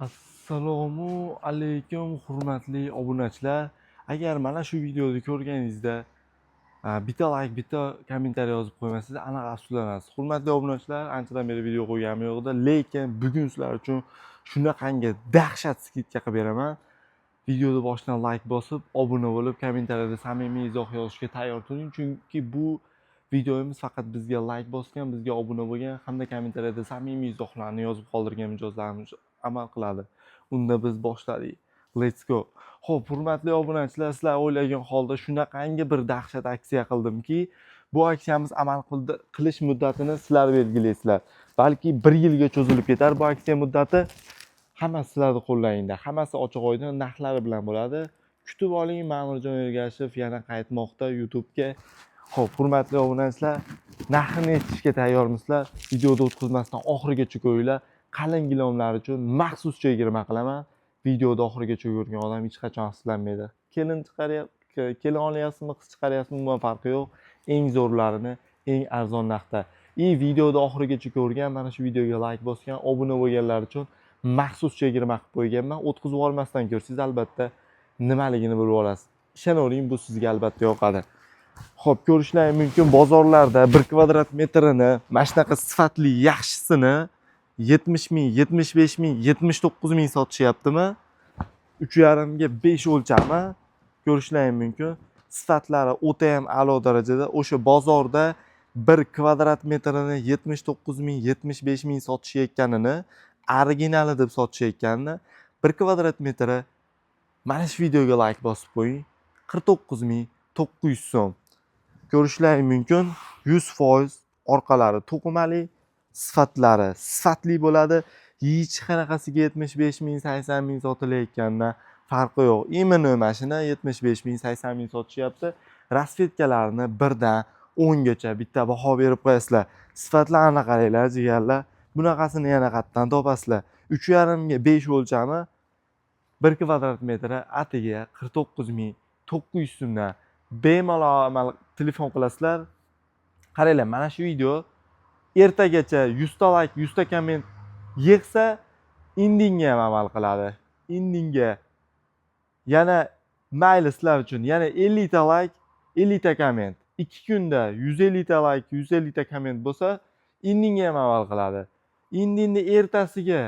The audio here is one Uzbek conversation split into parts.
Assalomu alaykum hurmatli obunachilar. Agar mana shu videoni ko'rganingizda bitta like, bitta kommentariy yozib qo'ymasangiz aniq afsuslanasiz. Hurmatli obunachilar, anchadan beri video qo'yganim yo'q edi, lekin bugun sizlar uchun shunaqangi dahshat skidka qilib beraman. Videoni boshidan like bosib, obuna bo'lib, kommentariyada samimiy izoh yozishga tayyor turing, chunki bu videomiz faqat bizga like bosgan, bizga obuna bo'lgan hamda kommentariyada samimiy izohlarni yozib qoldirgan mijozlarimiz amal qiladi. Unda biz boshladik. Let's go. Xo'p, hurmatli obunachilar, sizlar o'ylagan holda shunaqangi bir dahshat aksiya qildimki, bu aksiyamiz amal qilish muddatini sizlar belgilaysizlar. Balki 1 yilga cho'zilib ketar bu aksiya muddati. Hammasi sizlarning qo'llaringda. Hammasi ochiq oydin narxlari bilan bo'ladi. Kutib oling, Ma'murjon Ergashev yana qaytmoqda YouTube'ga. Xo'p, hurmatli obunachilar, narxini aytishga tayyormisizlar? Videoni o'tkazmasdan oxirigacha ko'ringlar. Qalin gilamlar uchun maxsus chegirma qilaman. Videoni oxirigacha ko'rgan odam hech qachon afsuslanmaydi. Kelin olyapsizmi, qiz chiqaryapsizmi, umuman farqi yo'q. Eng zo'rlarini eng arzon narxda. Videoni oxirigacha ko'rgan, mana shu videoga like bosgan, obuna bo'lganlar uchun maxsus chegirma qilib qo'yganman. O'tkazib olmasdan ko'rsangiz albatta nimaligini bilib olasiz. Ishonavering, bu sizga albatta yoqadi. Xo'p, ko'rishlaring mumkin, bozorlarda 1 kvadrat metrini mana shunaqa sifatli yaxshisini 70 ming, 75 ming, 79 ming sotishyaptimi? 3,5 ga 5 o'lchami. Ko'rishlaring mumkin. Sifatlari o'ta ham a'lo darajada. O'sha bozorda 1 kvadrat metrini 79 ming, 75 ming sotishayotganini, originali deb sotishayotganini 1 kvadrat metri mana shu videoga like bosib qo'ying. 49 ming 900 so'm. Ko'rishlaring mumkin, 100% orqalari to'qimali, sifatli bo'ladi. Hech qanaqasiga 75 ming, 80 ming sotilayotganidan farqi yo'q. Imini mashina 75 ming, 80 ming sotishyapti. Rasvetkalarini 1 dan 10 gacha bitta baho berib qo'yasizlar. Sifatlarini qaranglar, jigarlar. Bunaqasini yana qayerdan topasizlar? 3,5 ga 5 o'lchami 1 kvadrat metri atiga 49 ming 900 so'mdan bemalol telefon qilasizlar. Qaranglar, mana shu video ertagacha 100 ta like, 100 ta komment yig'sa, indinga ham amal qiladi. Indinga yana mayli sizlar uchun, yana 50 ta like, 50 ta komment. 2 kunda 150 ta like, 150 ta komment bo'lsa, indinga ham amal qiladi. Indinni ertasiga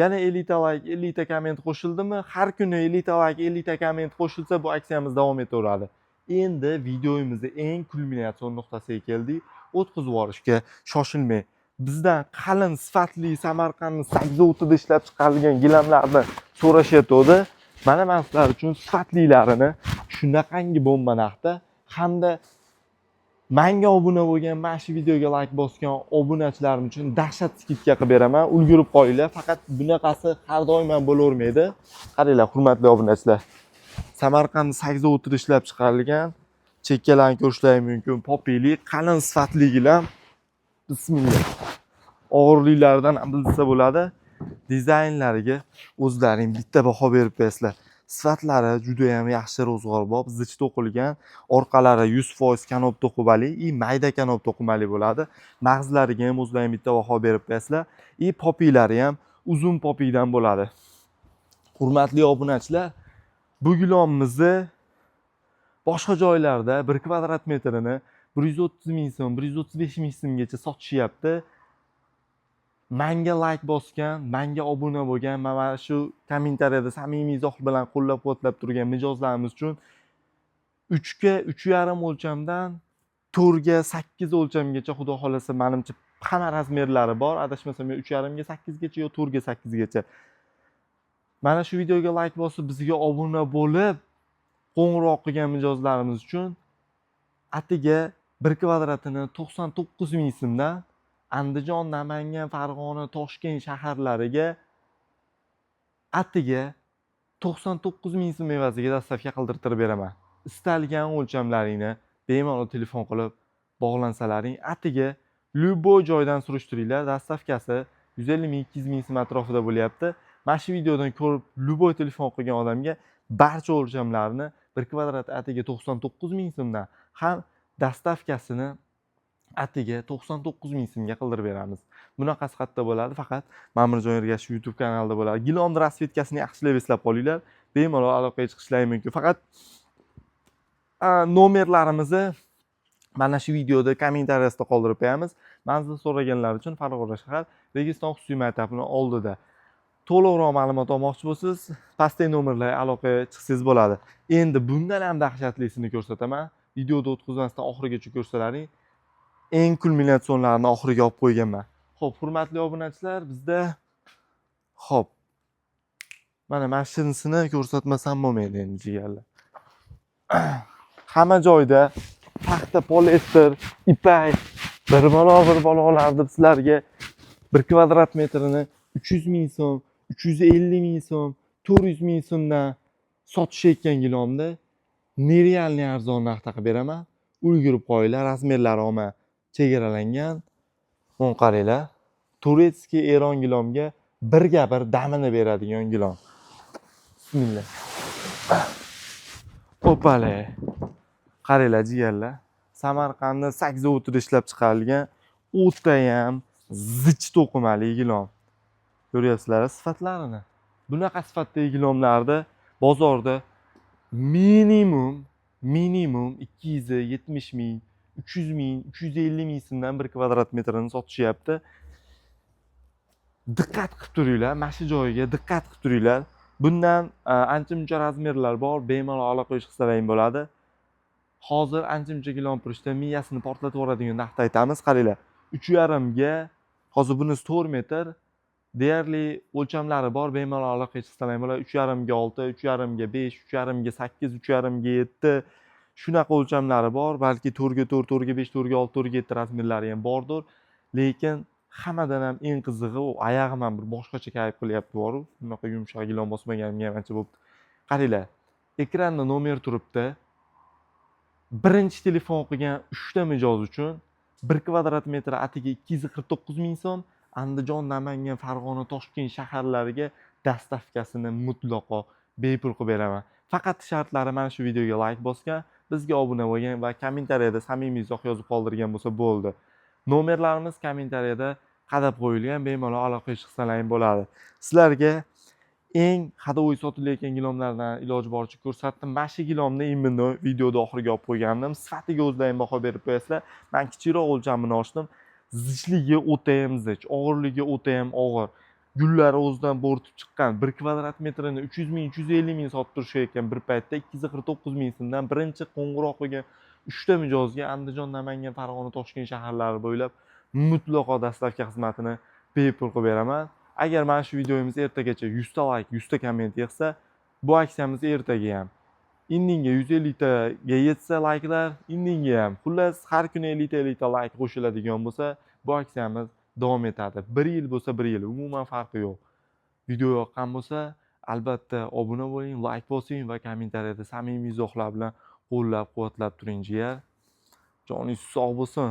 yana 50 ta like, 50 ta komment qo'shildimi, har kuni 50 ta like, 50 ta komment qo'shilsa, bu aksiyamiz davom etaveradi. Endi videoyimizning eng kulminatsion nuqtasiga keldik. O'tkazib yuborishga shoshilmang. Bizdan qalin sifatli Samarqandning Sag'zovutida ishlab chiqarilgan gilamlarni so'rashyapti. Mana men sizlar uchun sifatlilarini shunaqangi bomba narxda hamda menga obuna bo'lgan, mana shu videoga like bosgan obunachilarim uchun dahshat skidka qilib beraman. Ulgurib qolinglar. Faqat bunaqasi har doim ham bo'lavermaydi. Qaranglar, hurmatli obunachilar. Samarqand Sag'zovutida ishlab chiqarilgan, chekkalarni ko'rishlaring mumkin, popili, qalin sifatli gilam. Bismillah. Og'irliklaridan ham bilsa bo'ladi. Dizaynlariga o'zlaring bitta baho berib qo'yasizlar. Sifatlari juda ham yaxshi, ro'zg'orbob, zich to'qilgan, orqalari 100% kanop to'qimali, mayda kanop to'qimali bo'ladi. Mag'zlariga ham o'zlaring bitta baho berib qo'yasizlar. Popilari ham uzun popiydan bo'ladi. Hurmatli obunachilar, bu gilamimizni boshqa joylarda 1 kvadrat metrini 130 ming so'm, 135 ming so'mgacha sotishyapti. Menga like bosgan, menga obuna bo'lgan, mana shu kommentariyada samimiy izoh bilan qo'llab-quvvatlab turgan mijozlarimiz uchun 3 ga 3,5 o'lchamdan 4 ga 8 o'lchamgacha, xudo xolasa, menimcha hamma razmerlari bor. Adashmasam 3,5 ga 8 gacha yo 4 ga 8 gacha. Mana shu videoga like bosib, bizga obuna bo'lib, qo'ng'iroq qilgan mijozlarimiz uchun atiga 1 kvadratini 99 ming so'mdan Andijon, Namangan, Farg'ona, Toshkent shaharlariga atiga 99 ming so'm evaziga dastavka qildirib beraman. Istalgan o'lchamlaringni bemalol telefon qilib bog'lansalaring, atiga любой joydan surishtiringlar. Dastavkasi 150 ming, 200 ming so'm atrofida bo'lyapti. Mana shu videodan ko'rib любой telefon qilgan odamga barcha o'lchamlarni 1 kvadrat atiga 99 ming so'mdan ham dastavkasini atiga 99 ming so'mga qildirib beramiz. Bunaqasi qayerda bo'ladi? Faqat Ma'murjon Ergashev YouTube kanalida bo'ladi. Gilomni rasvedkasini yaxshilab eslab qolinglar. Bemalol aloqaga chiqishlari mumkin. Faqat nomerlarimizni mana shu videoda kommentariyada qoldirib qo'yamiz. Manzil so'raganlar uchun Farg'ona shahar Registon xususiy maktabining oldida. To'liqroq ma'lumot olmoqchi bo'lsangiz, pastdagi nomerlarga aloqaga chiqsangiz bo'ladi. Endi bundan ham dahshatlisini ko'rsataman. Videoda o'tkazmasdan oxirigacha ko'rsalaring, eng kulminatsionlarni oxiriga olib qo'yganman. Xo'p, hurmatli obunachilar, bizda xo'p. Mana mashinasini ko'rsatmasam bo'lmaydi endi jigarlar. Hamma joyda paxta, poliester, ipak, bir balolarni sizlarga 1 kvadrat metrini 300 ming so'm, 350 ming so'm, 400 ming so'mdan sotishayotgan gilomda nerealniy arzon narxda qilib beraman. Ulgurib qo'yinglar, razmerlari olma chegaralangan. Mana qaranglar. Turetskiy Eron gilomga birga bir damini beradigan gilom. Bismillah. Opale. Qaranglar jigarlar. Samarqandda sakzovotidan ishlab chiqarilgan o'ta ham zich to'qimali gilom. Ko'ryapsizlar sifatlarini. Bunaqa sifatdagi gilomlarda bozorda minimum 270 ming, 300 ming, 350 ming so'mdan 1 kvadrat metrini sotishyapti. Diqqat qilib turinglar, mana shu joyiga diqqat qilib turinglar. Bundan ancha-muncha razmerlar bor, bemalol aloqaga chiqsalaring bo'ladi. Hozir ancha-muncha gilom purishda miyasini portlatib yuboradigan narxda aytamiz. Qaranglar, 3,5 ga, hozir bunisi 4 metr, deyarli o'lchamlari bor, bemalol aloqaga chiqsalaring bo'ladi. 3,5 ga 6, 3,5 ga 5, 3,5 ga 8, 3,5 ga 7 shunaqa o'lchamlari bor. Balki 4 ga 4, 4 ga 5, 4 ga 6, 4 ga 7 razmerlari ham bordir. Lekin hammadan ham eng qizig'i u oyog'im ham bir boshqacha kayf qilyapti boru. Bunaqa yumshoq gilom bosmaganimga ham ancha bo'libdi. Qaranglar, ekranda nomer turibdi. Birinchi telefon qilgan 3 ta mijoz uchun 1 kvadrat metr atiga 249 ming so'm, Andijon, Namangan, Farg'ona, Toshkent shaharlariga dastavkasini mutlaqo bepul qilib beraman. Faqat shartlari mana shu videoga like bosgan, bizga obuna bo'lgan va kommentariyada samimiy izoh yozib qoldirgan bo'lsa bo'ldi. Nomerlarimiz kommentariyada qadab qo'yilgan, bemalol aloqaga chiqsalaring bo'ladi. Sizlarga eng hadovoy sotilayotgan gilomlardan iloji boricha ko'rsatdim. Mana shu gilomni imminni videoda oxiriga olib qo'ygandim. Sifatiga o'zlaring baho berib qo'yasizlar. Men kichikroq o'lchamini ochdim. Zichligi o'ta ham zich, og'irligi o'ta ham og'ir. Gullari o'zidan bo'rtib chiqqan. 1 kvadrat metrini 300 ming, 350 ming sotib turishayotgan bir paytda 249 ming so'mdan birinchi qo'ng'iroq qilgan 3 ta mijozga Andijon, Namangan, Farg'ona, Toshkent shaharlari bo'ylab mutlaqo dastavka xizmatini bepul qilib beraman. Agar mana shu videomiz ertagacha 100 ta like, 100 ta komment yig'sa, bu aksiyamiz ertaga ham indinga 150 taga yetsa likelar, indinga ham xullas har kuni 50 ta like qo'shiladigan bo'lsa, bu aksiyamiz davom etadi. 1 yil bo'lsa 1 yil, umuman farqi yo'q. Video yoqqan bo'lsa, albatta obuna bo'ling, like bosing va kommentariyada samimiy izohlar bilan qo'llab-quvvatlab turing jigar. Joningiz sog' bo'lsin.